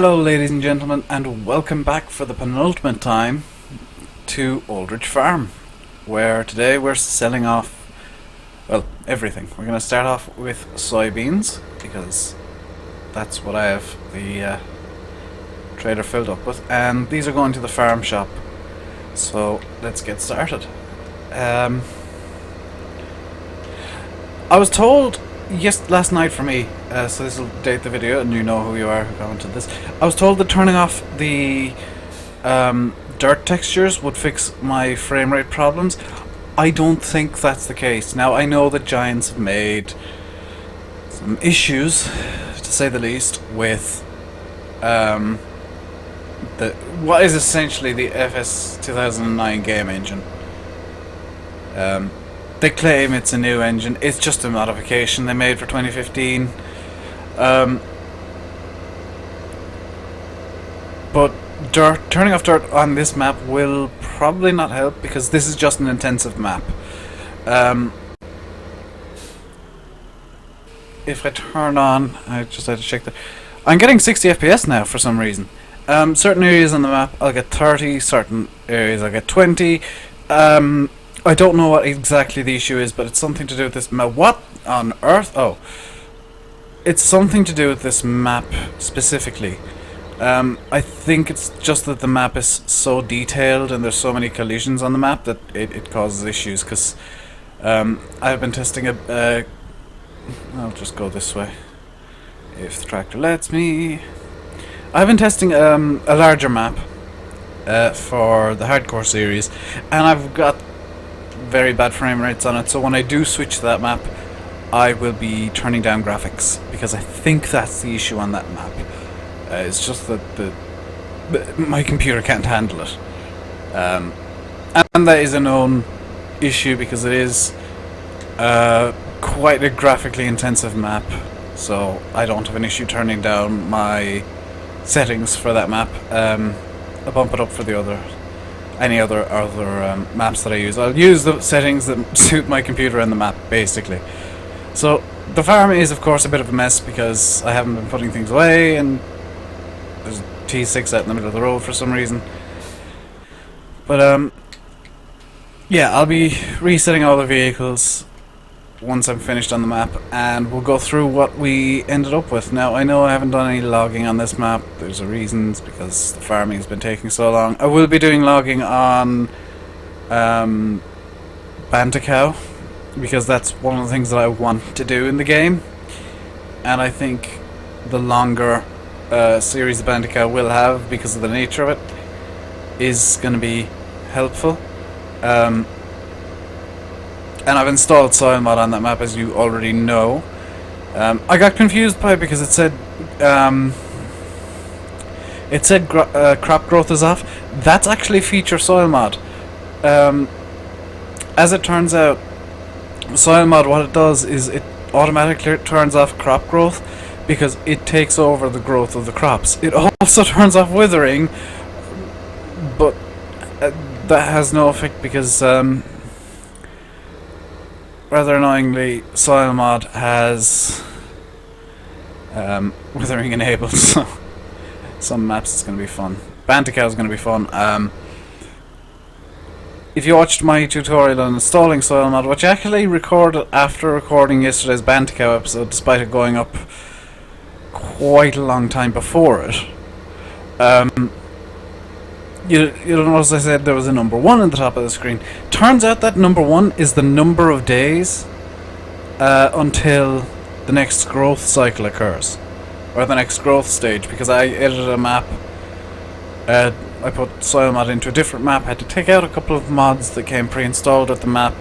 Hello ladies and gentlemen, and welcome back for the penultimate time to Aldridge Farm, where today we're selling off, well, everything. We're going to start off with soybeans, because that's what I have the trailer filled up with, and these are going to the farm shop. So let's get started. I was told last night for me, so this will date the video and you know who you are who commented this. I was told that turning off the dirt textures would fix my frame rate problems. I don't think that's the case. Now I know that Giants have made some issues, to say the least, with what is essentially the FS 2009 game engine. They claim it's a new engine. It's just a modification they made for 2015. But turning off dirt on this map will probably not help, because this is just an intensive map. If I turn on, I just had to check that. I'm getting 60 FPS now for some reason. Certain areas on the map I'll get 30, certain areas I'll get 20. I don't know what exactly the issue is, but it's something to do with this map. What on earth? Oh, it's something to do with this map specifically. I think it's just that the map is so detailed and there's so many collisions on the map that it causes issues, because I've been testing I'll just go this way if the tractor lets me. I've been testing a larger map for the hardcore series, and I've got very bad frame rates on it, so when I do switch to that map I will be turning down graphics, because I think that's the issue on that map. It's just that my computer can't handle it, and that is a known issue because it is quite a graphically intensive map, so I don't have an issue turning down my settings for that map. I bump it up for the any other maps that I use. I'll use the settings that suit my computer and the map, basically. So the farm is of course a bit of a mess because I haven't been putting things away, and there's a T6 out in the middle of the road for some reason. But yeah, I'll be resetting all the vehicles once I'm finished on the map, and we'll go through what we ended up with. Now I know I haven't done any logging on this map. There's a reason, because the farming has been taking so long. I will be doing logging on Bantacow, because that's one of the things that I want to do in the game, and I think the longer series of Bantacow will have, because of the nature of it, is going to be helpful. And I've installed soil mod on that map, as you already know. I got confused by it because it said crop growth is off. That's actually feature soil mod. As it turns out, soil mod, what it does is it automatically turns off crop growth, because it takes over the growth of the crops. It also turns off withering, but that has no effect because rather annoyingly, soil mod has withering enabled, so some maps it's going to be fun. Bantacow is going to be fun. If you watched my tutorial on installing soil mod, which I actually recorded after recording yesterday's Bantacow episode, despite it going up quite a long time before it, you'll notice I said there was a number 1 at the top of the screen. Turns out that number 1 is the number of days until the next growth cycle occurs, or the next growth stage, because I edited a map. I put soil mod into a different map, had to take out a couple of mods that came pre-installed at the map.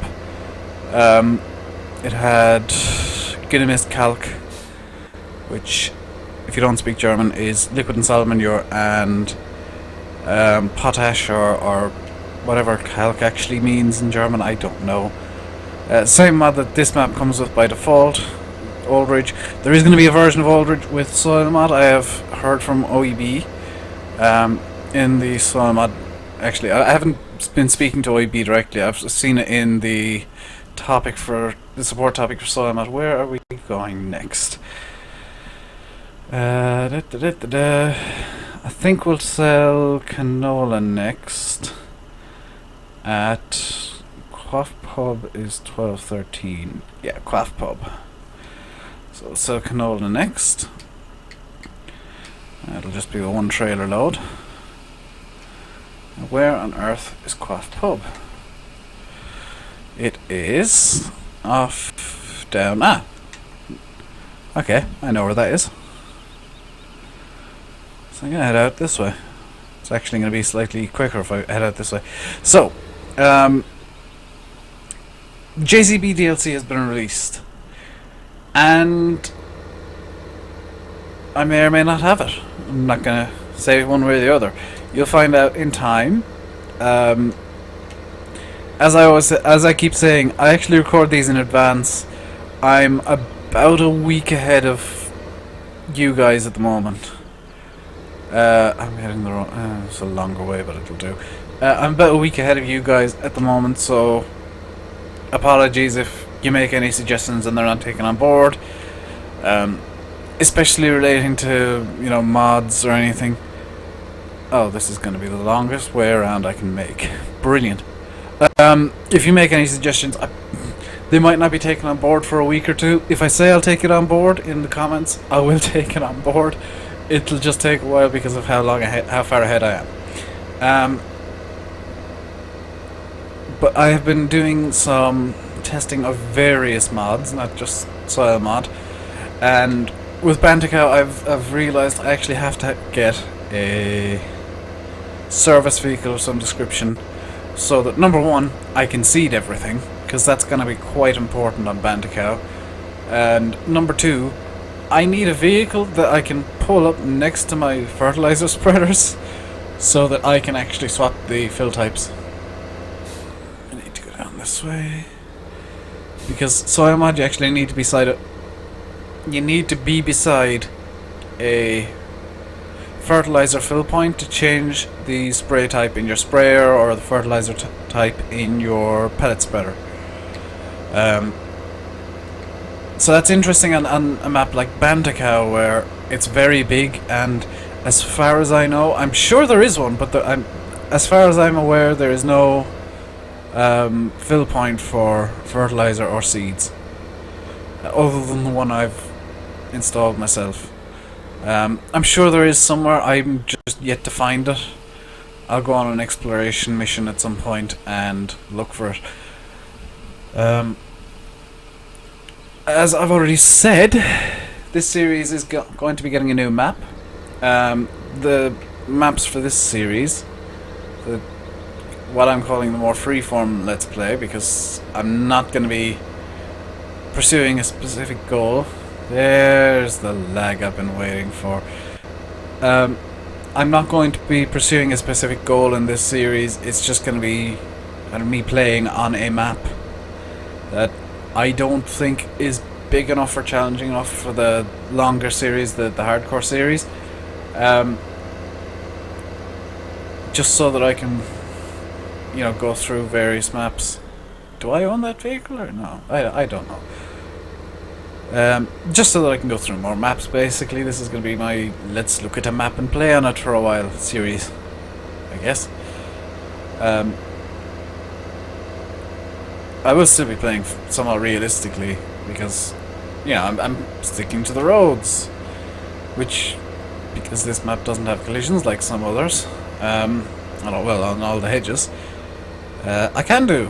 It had Ginnemist Calc, which, if you don't speak German, is liquid and solid manure, and potash or whatever calc actually means in German, I don't know. Same mod that this map comes with by default, Aldridge. There is going to be a version of Aldridge with soil mod. I have heard from OEB in the soil mod. Actually, I haven't been speaking to OEB directly. I've seen it in the support topic for soil mod. Where are we going next? I think we'll sell canola next. At Quaff Pub is 12.13. Yeah, Quaff Pub. So we'll sell canola next. It'll just be a one trailer load. Where on earth is Quaff Pub? It is off down. Okay, I know where that is. So I'm gonna head out this way. It's actually gonna be slightly quicker if I head out this way. So, JCB DLC has been released, and I may or may not have it. I'm not gonna say one way or the other. You'll find out in time. As I keep saying, I actually record these in advance. I'm about a week ahead of you guys at the moment. I'm heading the wrong. It's a longer way, but it'll do. I'm about a week ahead of you guys at the moment, so apologies if you make any suggestions and they're not taken on board. Especially relating to, mods or anything. Oh, this is going to be the longest way around I can make. Brilliant. If you make any suggestions, they might not be taken on board for a week or two. If I say I'll take it on board in the comments, I will take it on board. It'll just take a while because of how far ahead I am. But I have been doing some testing of various mods, not just soil mod, and with Banticow I've realised I actually have to get a service vehicle of some description, so that number one, I can seed everything, because that's going to be quite important on Banticow, and number two, I need a vehicle that I can pull up next to my fertilizer spreaders, so that I can actually swap the fill types. I need to go down this way, because soil mod, you actually need to be beside it. You need to be beside a fertilizer fill point to change the spray type in your sprayer or the fertilizer type in your pellet spreader. So that's interesting on a map like Banticow, where it's very big, and as far as I know, I'm sure there is one, but as far as I'm aware, there is no fill point for fertilizer or seeds, other than the one I've installed myself. I'm sure there is somewhere, I'm just yet to find it. I'll go on an exploration mission at some point and look for it. As I've already said, this series is going to be getting a new map. The maps for this series, what I'm calling the more freeform Let's Play, because I'm not going to be pursuing a specific goal. There's the lag I've been waiting for. I'm not going to be pursuing a specific goal in this series. It's just going to be me playing on a map that I don't think is big enough or challenging enough for the longer series, the hardcore series. Just so that I can, go through various maps. Do I own that vehicle or no? I don't know. Just so that I can go through more maps, basically. This is going to be my let's look at a map and play on it for a while series, I guess. I will still be playing somewhat realistically, because, I'm sticking to the roads, because this map doesn't have collisions like some others, on all the hedges, I can do.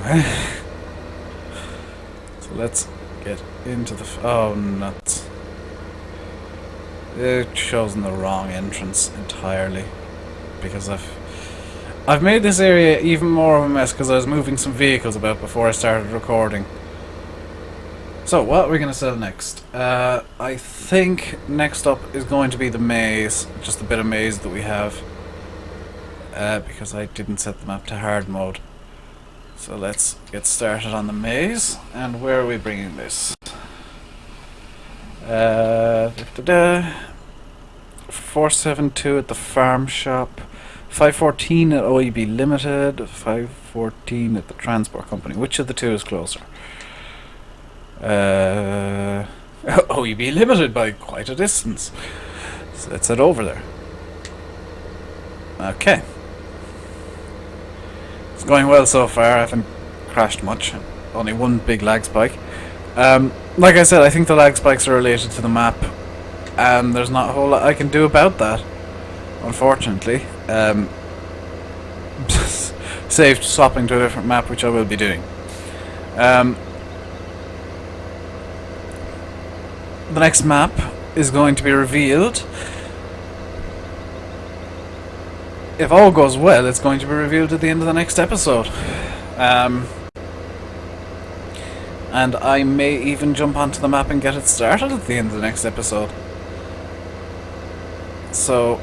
So let's get into the oh nuts. It chosen the wrong entrance entirely, because I've made this area even more of a mess because I was moving some vehicles about before I started recording. So what are we going to sell next? I think next up is going to be the maze, just a bit of maze that we have, because I didn't set the map to hard mode. So let's get started on the maze. And where are we bringing this? 472 at the farm shop, 514 at OEB Limited, 514 at the transport company. Which of the two is closer? OEB Limited by quite a distance. So let's head over there. Okay. It's going well so far. I haven't crashed much. Only one big lag spike. Like I said, I think the lag spikes are related to the map, and there's not a whole lot I can do about that, unfortunately. Saved swapping to a different map, which I will be doing. The next map is going to be revealed. If all goes well, it's going to be revealed at the end of the next episode. And I may even jump onto the map and get it started at the end of the next episode. So,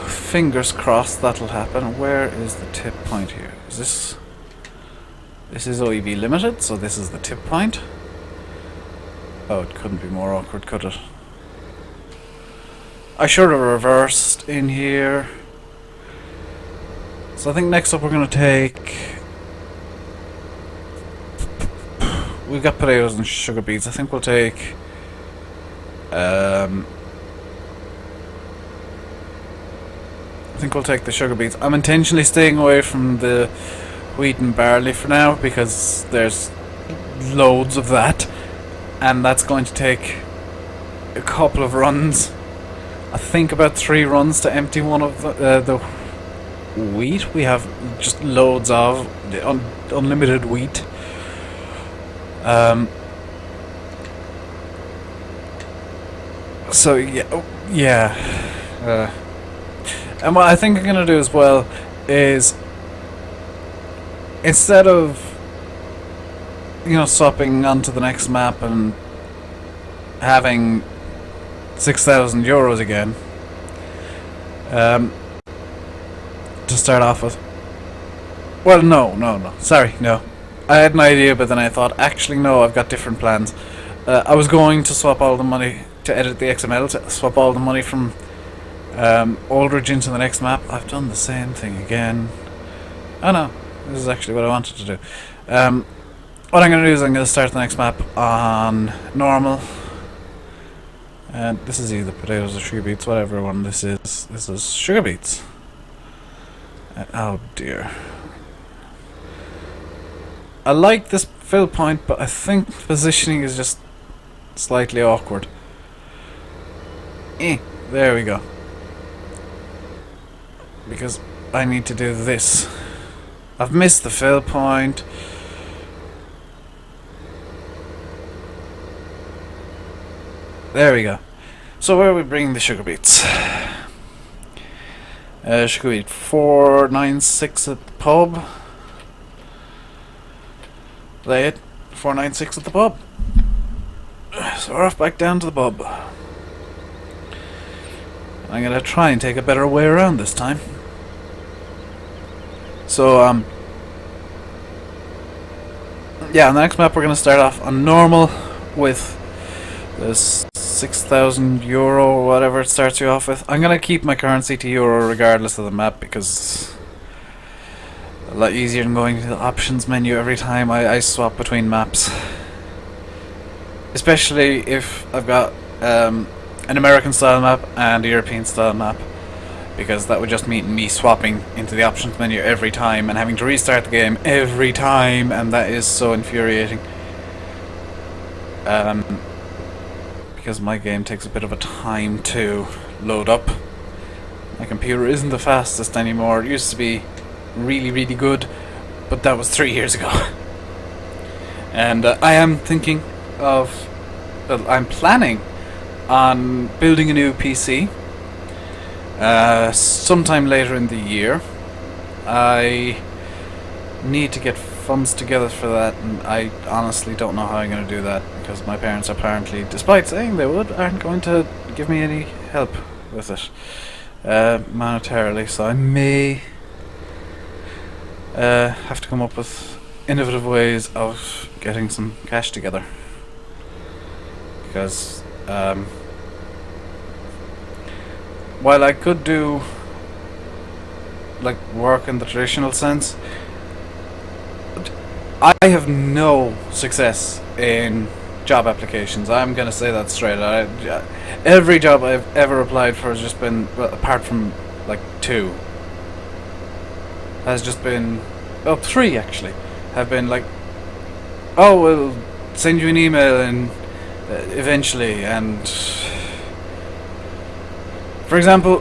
fingers crossed that'll happen. Where is the tip point here? Is this... This is OEB limited, so this is the tip point. Oh, it couldn't be more awkward, could it? I should have reversed in here. So I think next up we're going to take... We've got potatoes and sugar beets. I think we'll take... I think we'll take the sugar beets. I'm intentionally staying away from the wheat and barley for now because there's loads of that, and that's going to take a couple of runs. I think about 3 runs to empty one of the wheat. We have just loads of unlimited wheat. So yeah. And what I think I'm gonna do as well is, instead of, you know, swapping onto the next map and having 6,000 euros again, to start off with. Well, no. Sorry, no. I had an idea, but then I thought, actually, no, I've got different plans. I was going to swap all the money to edit the XML, to swap all the money from Aldridge into the next map. I've done the same thing again. Oh no, this is actually what I wanted to do. What I'm going to do is I'm going to start the next map on normal. And this is either potatoes or sugar beets, whatever one this is. This is sugar beets. Oh dear. I like this fill point, but I think positioning is just slightly awkward. There we go. Because I need to do this. I've missed the fill point. There we go. So where are we bringing the sugar beets? Sugar beet 496 at the pub. Lay it. 496 at the pub. So we're off back down to the pub. I'm gonna try and take a better way around this time. So yeah, on the next map we're gonna start off on normal with this 6,000 euro or whatever it starts you off with. I'm gonna keep my currency to euro regardless of the map because a lot easier than going to the options menu every time I swap between maps. Especially if I've got an American style map and a European style map, because that would just mean me swapping into the options menu every time and having to restart the game every time, and that is so infuriating. Because my game takes a bit of a time to load up. My computer isn't the fastest anymore. It used to be really, really good, but that was 3 years ago. And I am thinking of... I'm planning on building a new PC sometime later in the year. I need to get funds together for that, and I honestly don't know how I'm going to do that, because my parents apparently, despite saying they would, aren't going to give me any help with it monetarily, so I may have to come up with innovative ways of getting some cash together, because while I could do like work in the traditional sense, I have no success in job applications. I'm gonna say that straight. Every job I've ever applied for has just been, well, apart from like 2, has just been, well, 3 actually, have been like, oh, we'll send you an email and eventually. And for example,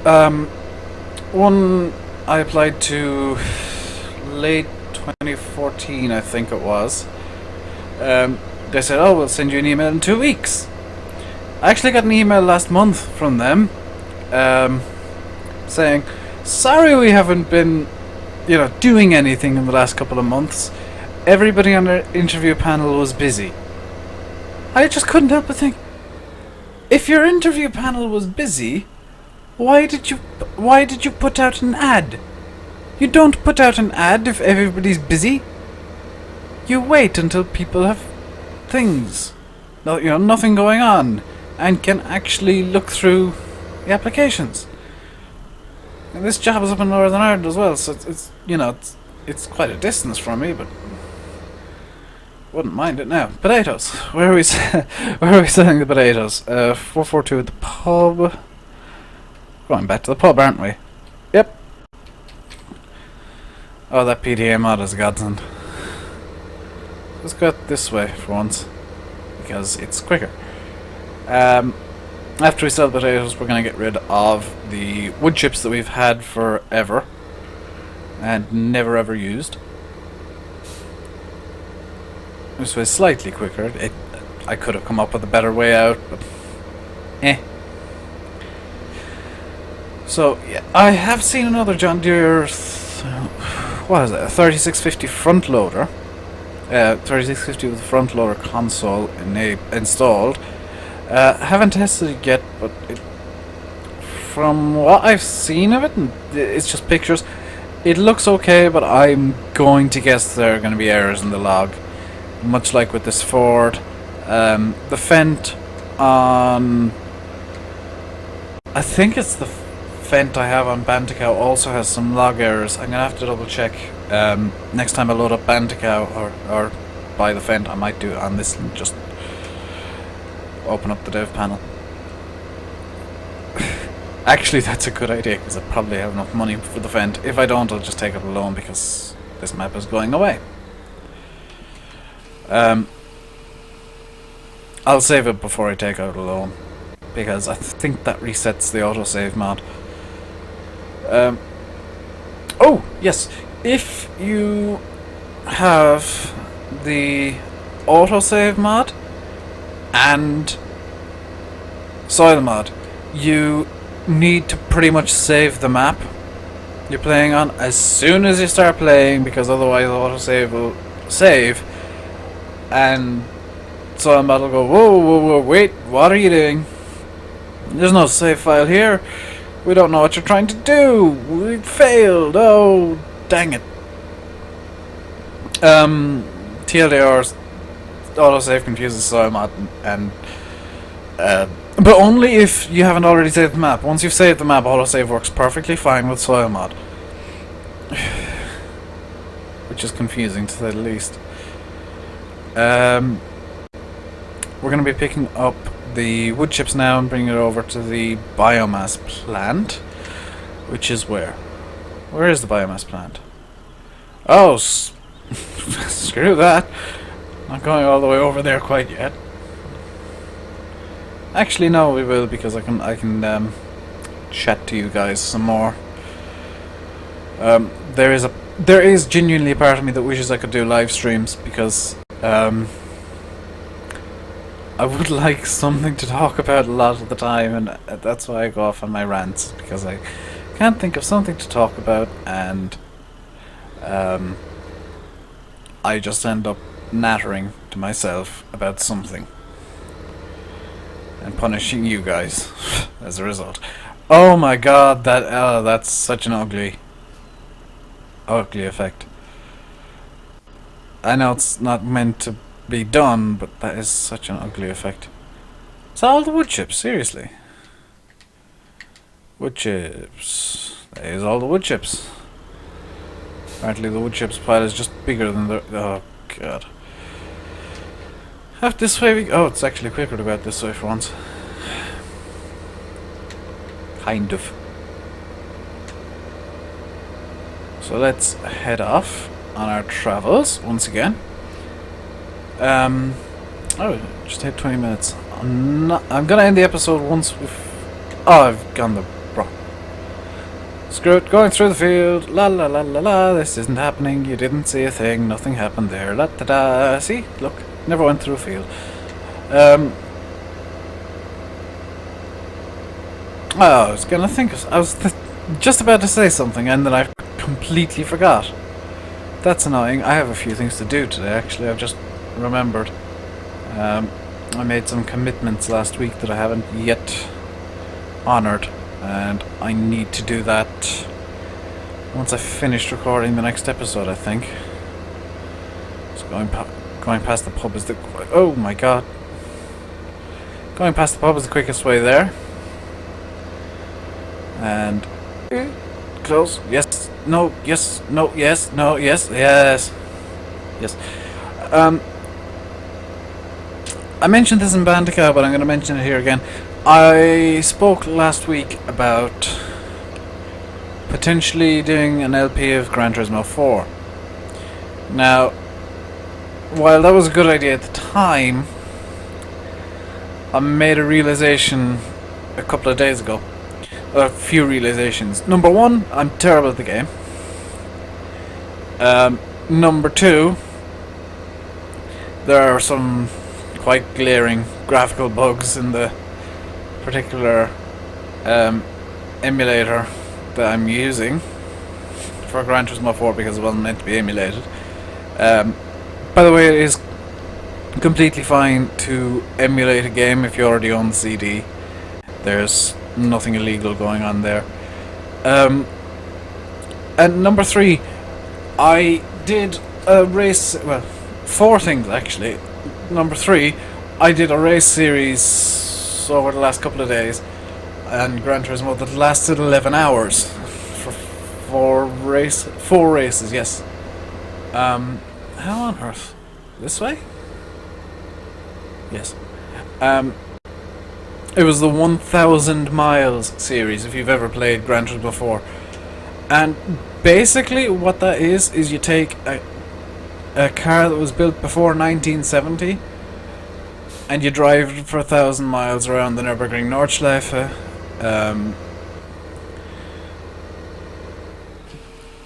one I applied to late 2014, I think it was. They said, oh, we'll send you an email in 2 weeks. I actually got an email last month from them saying, sorry we haven't been, doing anything in the last couple of months. Everybody on our interview panel was busy. I just couldn't help but think, if your interview panel was busy, why did you put out an ad? You don't put out an ad if everybody's busy. You wait until people have things, nothing going on, and can actually look through the applications. And this job is up in Northern Ireland as well, so it's quite a distance from me, but wouldn't mind it now. Potatoes. Where are we selling the potatoes? 442 at the pub. Going back to the pub, aren't we? Yep. Oh, that PDA mod is a godsend. Let's go this way for once, because it's quicker. After we sell the potatoes, we're going to get rid of the wood chips that we've had forever and never ever used. This way is slightly quicker. I could have come up with a better way out, but So, yeah, I have seen another John Deere, what is it, a 3650 front loader. 3650 with front loader console installed. Haven't tested it yet, but from what I've seen of it, and it's just pictures, it looks okay, but I'm going to guess there are going to be errors in the log, much like with this Ford. The Fendt on, I think it's the Fendt I have on Banticow also has some log errors. I'm going to have to double check. Next time I load up Banticow or buy the Fendt, I might do it on this and just open up the dev panel. Actually, that's a good idea, because I probably have enough money for the Fendt. If I don't, I'll just take out a loan, because this map is going away. I'll save it before I take out a loan, because I think that resets the autosave mod. Oh, yes. If you have the autosave mod and soil mod, you need to pretty much save the map you're playing on as soon as you start playing, because otherwise autosave will save and soil mod will go, whoa, wait, what are you doing? There's no save file here. We don't know what you're trying to do. We failed. Oh, dang it. TLDR autosave confuses soil mod, and but only if you haven't already saved the map. Once you've saved the map, autosave works perfectly fine with soil mod, which is confusing to say the least. We're going to be picking up the wood chips now and bringing it over to the biomass plant, which is where? Where is the biomass plant? Oh, screw that. Not going all the way over there quite yet. Actually, no, we will, because I can chat to you guys some more. There is genuinely a part of me that wishes I could do live streams, because I would like something to talk about a lot of the time, and that's why I go off on my rants, because I can't think of something to talk about, and I just end up nattering to myself about something and punishing you guys as a result. Oh my god, that's such an ugly effect. I know it's not meant to be done, but that is such an ugly effect. It's all the wood chips, seriously. Wood chips. That is all the wood chips. Apparently the wood chips pile is just bigger than the... Oh god. Out this way we... Oh, it's actually quicker to go out this way for once. Kind of. So let's head off on our travels once again. Oh, just hit 20 minutes. I'm gonna end the episode once we've... Oh, I've gone the wrong. Screw it, going through the field. La la la la la, this isn't happening. You didn't see a thing, nothing happened there. La da da. See? Look, never went through a field. I was gonna think... I was just about to say something and then I completely forgot. That's annoying. I have a few things to do today, actually. I've just remembered. I made some commitments last week that I haven't yet honoured, and I need to do that once I've finished recording the next episode, I think. So going past the pub is the... Oh my god. Going past the pub is the quickest way there. And... close. Yes. No. Yes. No. Yes. No. Yes. Yes. Yes. I mentioned this in Bandicoot, but I'm going to mention it here again. I spoke last week about potentially doing an LP of Gran Turismo 4. Now, while that was a good idea at the time, I made a realization a couple of days ago. A few realizations. Number one, I'm terrible at the game. Number two, there are some quite glaring graphical bugs in the particular emulator that I'm using for Gran Turismo 4 because it wasn't meant to be emulated. By the way, it is completely fine to emulate a game if you already own the CD. There's nothing illegal going on there. And number three, I did a race... Well, four things actually. Number three, I did a race series over the last couple of days and Gran Turismo that lasted 11 hours for four races, yes. How on earth? This way? Yes. It was the 1000 Miles series, if you've ever played Gran Turismo before. And basically what that is you take a car that was built before 1970 and you drive it for 1000 miles around the Nürburgring Nordschleife,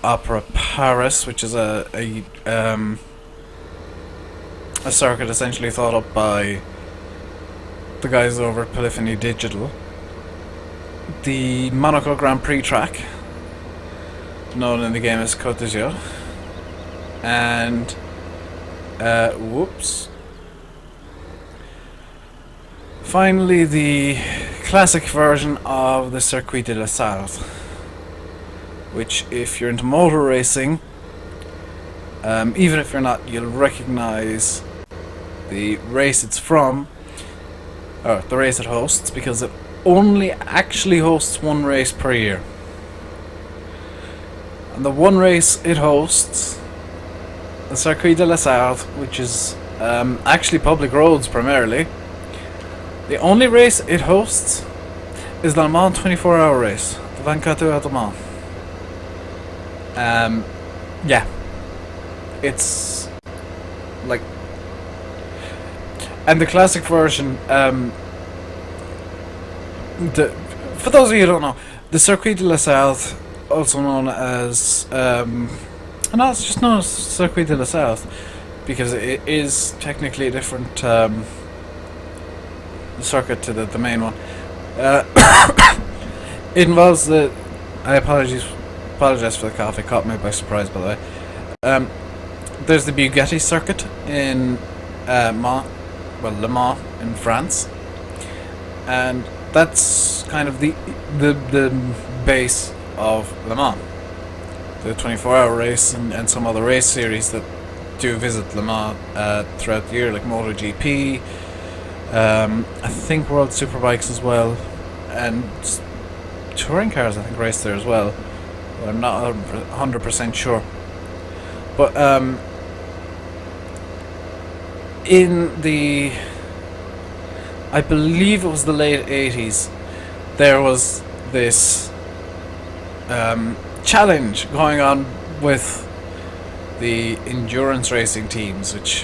Opera Paris, which is a circuit essentially thought up by the guys over at Polyphony Digital, the Monaco Grand Prix track, known in the game as Côte d'Azur, and whoops, finally the classic version of the Circuit de la Sarthe, which, if you're into motor racing, even if you're not, you'll recognize the race it's from, or the race it hosts, because it only actually hosts one race per year. And the one race it hosts, the Circuit de la Sarthe, which is actually public roads primarily, the only race it hosts is the Le Mans 24-hour race, the 24 Heures de Mans. Yeah, it's like, and the classic version, for those of you who don't know, the Circuit de la Sarthe, also known as, no, it's just known as Circuit de la Sarthe, because it is technically a different circuit to the main one. It involves the, I apologize for the cough, it caught me by surprise, by the way. There's the Bugatti circuit in Le Mans in France, and that's kind of the base of Le Mans, the 24-hour race, and some other race series that do visit Le Mans throughout the year, like MotoGP, I think World Superbikes as well, and touring cars I think race there as well, but I'm not 100% sure. But in the, I believe it was the late 80s, there was this challenge going on with the endurance racing teams, which,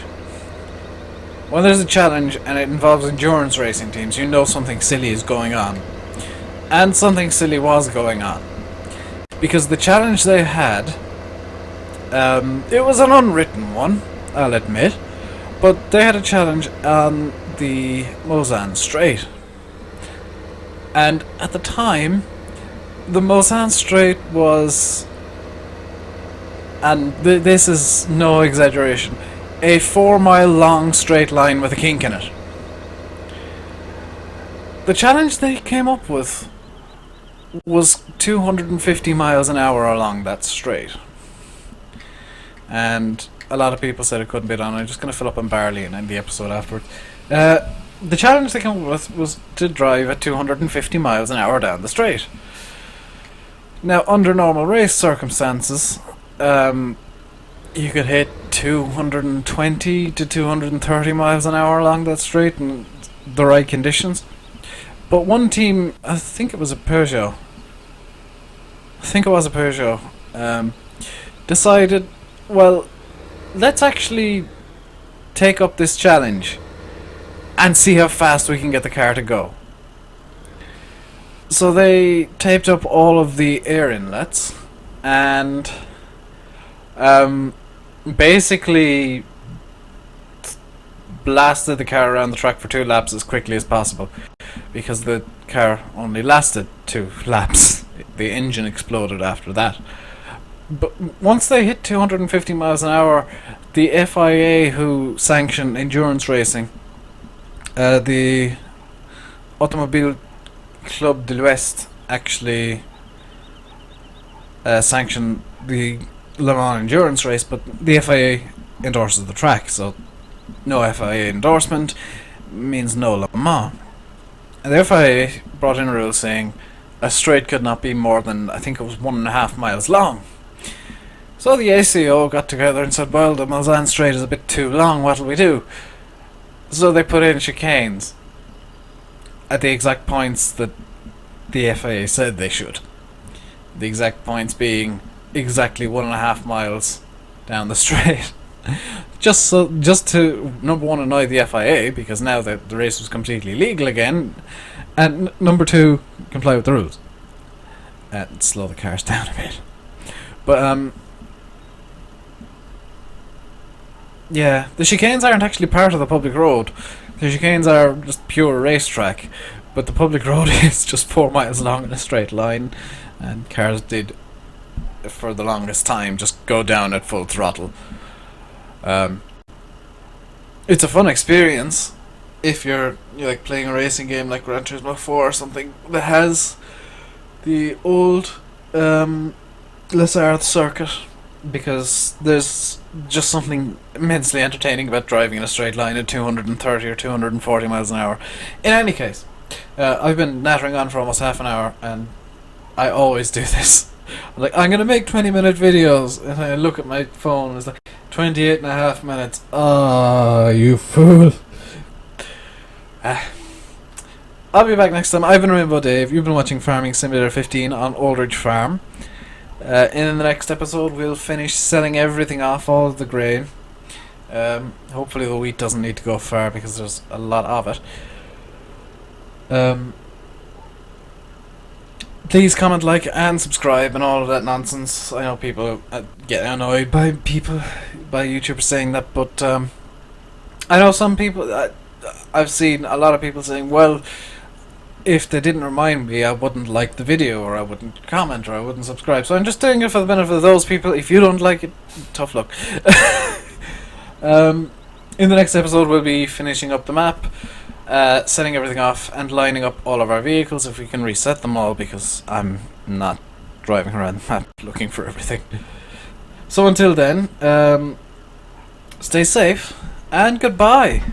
when there's a challenge and it involves endurance racing teams, you know something silly is going on. And something silly was going on. Because the challenge they had, it was an unwritten one, I'll admit, but they had a challenge on the Mosan Strait. And at the time, the Mosan Strait was, and this is no exaggeration, a 4-mile long straight line with a kink in it. The challenge they came up with was 250 miles an hour along that straight. And a lot of people said it couldn't be done. I'm just going to fill up on barley and end the episode afterwards. The challenge they came up with was to drive at 250 miles an hour down the straight. Now, under normal race circumstances, you could hit 220 to 230 miles an hour along that straight in the right conditions. But one team, I think it was a Peugeot, decided, well, let's actually take up this challenge and see how fast we can get the car to go. So they taped up all of the air inlets and basically blasted the car around the track for 2 laps as quickly as possible, because the car only lasted 2 laps. The engine exploded after that. But once they hit 250 miles an hour, the FIA, who sanction endurance racing, the Automobile Club de l'Ouest, actually sanction the Le Mans endurance race, but the FIA endorses the track, so no FIA endorsement means no Le Mans. And the FIA brought in a rule saying a straight could not be more than, I think it was 1.5 miles long. So the ACO got together and said, well, the Mosan Strait is a bit too long, what'll we do? So they put in chicanes at the exact points that the FIA said they should. The exact points being exactly 1.5 miles down the straight. just to, number one, annoy the FIA, because now that the race was completely legal again, and number two, comply with the rules and slow the cars down a bit. But yeah, the chicanes aren't actually part of the public road. The chicanes are just pure racetrack, but the public road is just 4 miles long in a straight line, and cars did, for the longest time, just go down at full throttle. It's a fun experience if you're like playing a racing game like Gran Turismo 4 or something that has the old Les Arts circuit, because there's just something immensely entertaining about driving in a straight line at 230 or 240 miles an hour. In any case, I've been nattering on for almost half an hour, and I always do this. I'm gonna make 20-minute videos, and I look at my phone and it's like 28.5 minutes. Ah, you fool. I'll be back next time. I've been Rainbow Dave. You've been watching Farming Simulator 15 on Aldridge Farm. In the next episode, we'll finish selling everything off, all of the grain. Hopefully the wheat doesn't need to go far, because there's a lot of it. Please comment, like, and subscribe, and all of that nonsense. I know people get annoyed by YouTubers saying that, but I know some people. I've seen a lot of people saying, well, if they didn't remind me, I wouldn't like the video, or I wouldn't comment, or I wouldn't subscribe. So I'm just doing it for the benefit of those people. If you don't like it, tough luck. In the next episode, we'll be finishing up the map, setting everything off, and lining up all of our vehicles, if we can reset them all, because I'm not driving around the map looking for everything. So until then, stay safe, and goodbye.